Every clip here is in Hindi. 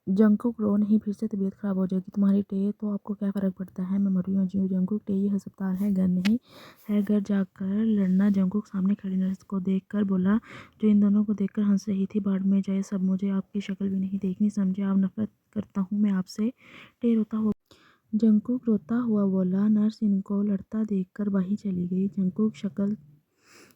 जंकुक रो नहीं, फिर से तबीयत खराब हो जाएगी तुम्हारी टे, तो आपको क्या फ़र्क पड़ता है, मैं मरी हूँ जी हूँ। जंकुक टे, ये अस्पताल है, घर नहीं है। घर जाकर लड़ना। जंकुक सामने खड़ी नर्स को देखकर बोला, जो इन दोनों को देखकर हंस रही थी। बाढ़ में जाए सब, मुझे आपकी शक्ल भी नहीं देखनी, समझे आप, नफरत करता हूँ मैं आपसे। टे जंकुक रोता हुआ बोला। नर्स इनको लड़ता देखकर बाहर चली गई। जंकुक, शक्ल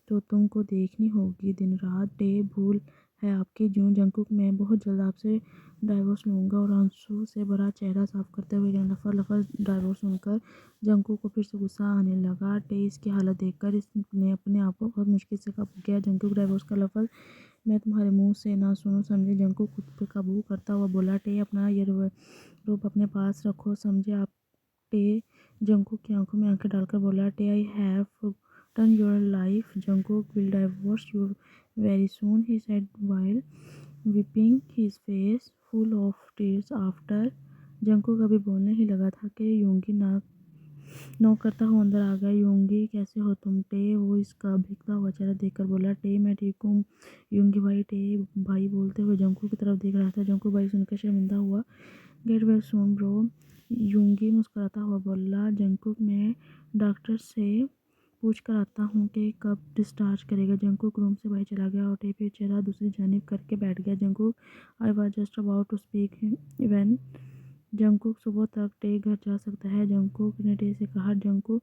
तो तुमको देखनी होगी दिन रात। डे, भूल है आपकी जून। जंकुक, मैं बहुत जल्द आपसे डाइवोर्स लूँगा। और आंसू से भरा चेहरा साफ करते हुए लफर लफर डाइवोर्स सुनकर जंकुक को फिर से गुस्सा आने लगा। टे, इसकी हालत देखकर इसने अपने आप को बहुत मुश्किल से काबू किया। जंकुक, डाइवोर्स का लफज मैं तुम्हारे मुंह से ना सुनूं, समझे। जंकुक खुद पे काबू करता हुआ बोला। टे, अपना ये रूप अपने पास रखो, समझे आप। टे जंकुक की आंखों में आंखें डालकर बोला। Tae, I have turn your life. Jungkook will divorce you very soon, he said while wiping his face full of tears after. Jungkook अभी बोलने ही लगा था कि यूंगी नाक नोक करता हुआ अंदर आ गया। यूंगी, कैसे हो तुम। टे, वो इसका भीगता हुआ चेहरा देखकर बोला। टे, मैं ठीक हूँ यूंगी भाई। टे भाई बोलते हुए जंकुक की तरफ देख रहा था। जंकुक भाई सुनकर शर्मिंदा हुआ। गेट वेल सून ब्रो, यूंगी मुस्कुराता हुआ बोला। जंकुक, मैं डॉक्टर से पूछ कर आता हूँ कि कब डिस्चार्ज करेगा। जंकुक रूम से बाहर चला गया और टे पे चेहरा दूसरी जानिब करके बैठ गया। Jungkook, I was just about to speak when. Jungkook, सुबह तक टे घर जा सकता है। जंकुक ने टे से कहा। जंकुक,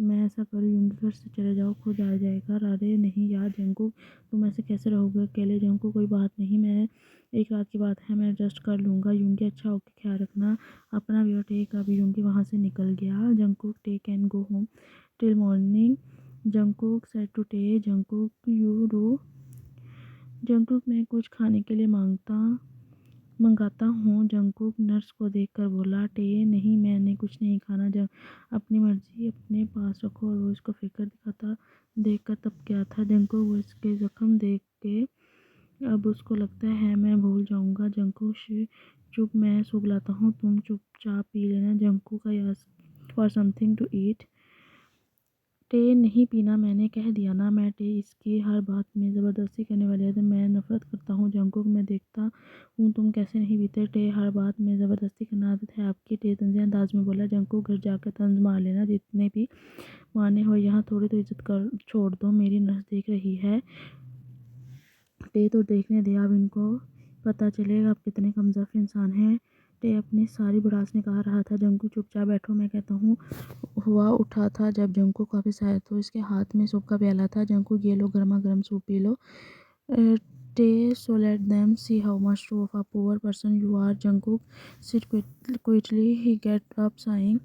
मैं ऐसा करूँ यूंगी, घर से चले जाओ, खुद आ जाएगा। अरे नहीं यार जंकुक, तुम ऐसे कैसे रहोगे अकेले। जंकुक, कोई बात नहीं, मैं एक रात की बात है, मैं एडजस्ट कर लूँगा। यूंगी, अच्छा ओके, ख्याल रखना अपना भी। और टे का भी। यूंगी वहाँ से निकल गया। Jungkook, Tae can go home till morning. Jungkook said to Tae. Jungkook, you do. Jungkook, मैं कुछ खाने के लिए मंगाता हूँ। जंकुक नर्स को देखकर बोला। टे, नहीं मैंने कुछ नहीं खाना। जब अपनी मर्जी अपने पास रखो। और वो इसको फिक्र दिखाता देखकर तब क्या था। जंकुक, वो इसके जख्म देख के अब उसको लगता है मैं भूल जाऊंगा। जंकुक, चुप, मैं सूप लाता हूँ, तुम चुपचाप पी लेना। Jungkook, I asked for something to eat. Tae, नहीं पीना, मैंने कह दिया ना। मैं टे इसकी हर बात में ज़बरदस्ती करने वाली है, तो मैं नफरत करता हूँ। जंकुक, मैं देखता हूँ तुम कैसे नहीं पीते। टे, हर बात में ज़बरदस्ती करना आदत है आपकी। टे तंज़ी अंदाज में बोला। जंकुक, घर जाकर तंज मार लेना जितने भी मारने हो, यहाँ थोड़ी तो इज्जत कर छोड़ दो, मेरी नर्स देख रही है। टे, तो देखने दे, अब इनको पता चलेगा आप कितने कमज़ोर इंसान हैं। टे अपनी सारी भड़ास निकाल रहा था। जंकुक, चुपचाप बैठो, मैं कहता हूँ। हुआ उठा था जब जंकुक काफ़ी शायद तो इसके हाथ में सूप का प्याला था। जंकुक, ये लो गर्मा गर्म सूप पी लो। Tae, so let them see how much of a poor person you are. Jungkook, sit quickly he get up saying.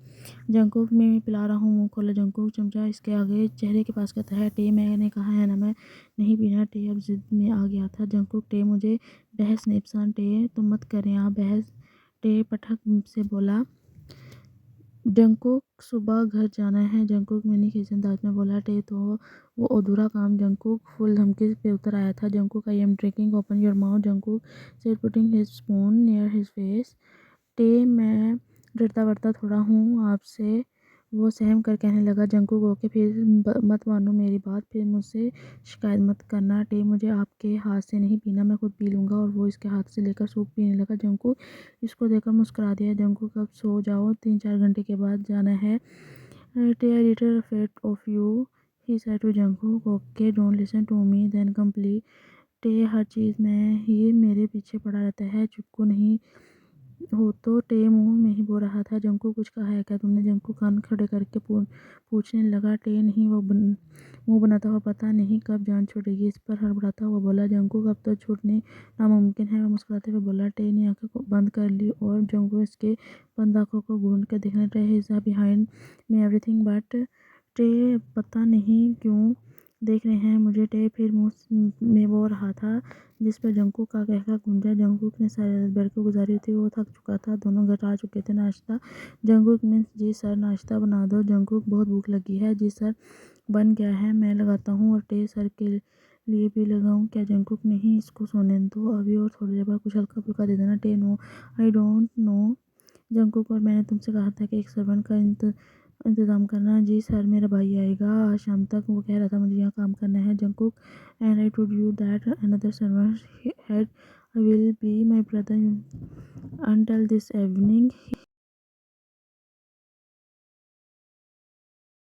Jungkook, मैं पिला रहा हूँ, मुँह खोला। जंकुक चमचा इसके आगे चेहरे के पास कहता है। टे, मैंने कहा है ना मैं नहीं पीना। टे अब जिद में आ गया था। जंकुक, टे मुझे बहस नहीं पसंद। टे, तुम मत करें आप बहस। टे पटक से बोला। जंकुक, सुबह घर जाना है। जंकुक मिनी किचन अंदाज में बोला। टे, तो वो अधूरा काम। जंकुक फुल धमकी पे उतर आया था। Jungkook, I am drinking, open your mouth. Jungkook said putting his spoon near his face. टे, मैं डरता वरता थोड़ा हूँ आपसे, वो सहम कर कहने लगा। जंकुक, ओके, फिर मत मानो मेरी बात, फिर मुझसे शिकायत मत करना। टे, मुझे आपके हाथ से नहीं पीना, मैं खुद पी लूँगा। और वो इसके हाथ से लेकर सूप पीने लगा। जंकुक इसको देखकर मुस्कुरा दिया। जंकुक, अब सो जाओ, 3-4 घंटे के बाद जाना है। Tae, I little afraid of you, he said to Jungkook. Okay, don't listen to me then complete. Tae, हर चीज़ में ही मेरे पीछे पड़ा रहता है, चुपको नहीं हो तो। टे मुंह में ही बोल रहा था। जंकुक, कुछ कहा है क्या तुमने। जंकुक कान खड़े करके पूछने लगा। टे, नहीं, वो मुंह बनाता हुआ पता नहीं कब जान छूटेगी इस पर हड़बड़ाता हुआ बोला। जंकुक, अब तो छूटने नामुमकिन है, वह मुस्कुराते हुए बोला। टे ने आंखें को बंद कर ली और जंकुक इसके बंद आंखों को घूंढ कर देखने लगा। He is behind me everything but. टे पता नहीं क्यों देख रहे हैं मुझे। टे फिर मुंह में बोल रहा था जिस पर जंकुक का कहका गूंजा। जंकुक ने सारी रात बेड पर गुजारी थी, वो थक चुका था। दोनों घर आ चुके थे। नाश्ता। जंकुक मीन्स, जी सर, नाश्ता बना दो। जंकुक, बहुत भूख लगी है। जी सर, बन गया है, मैं लगाता हूँ। और टे सर के लिए भी लगाऊँ क्या। जंकुक, नहीं, इसको सोने दो अभी, और थोड़ी देर बाद कुछ हल्का फुल्का दे देना। Tae, no, I don't know. Jungkook, और मैंने तुमसे कहा था कि एक सर्वेंट का इंतज़ाम करना। जी सर, मेरा भाई आएगा आज शाम तक, वो कह रहा था मुझे यहाँ काम करना है। Jungkook, and I told you that another servant had I will be my brother until this evening.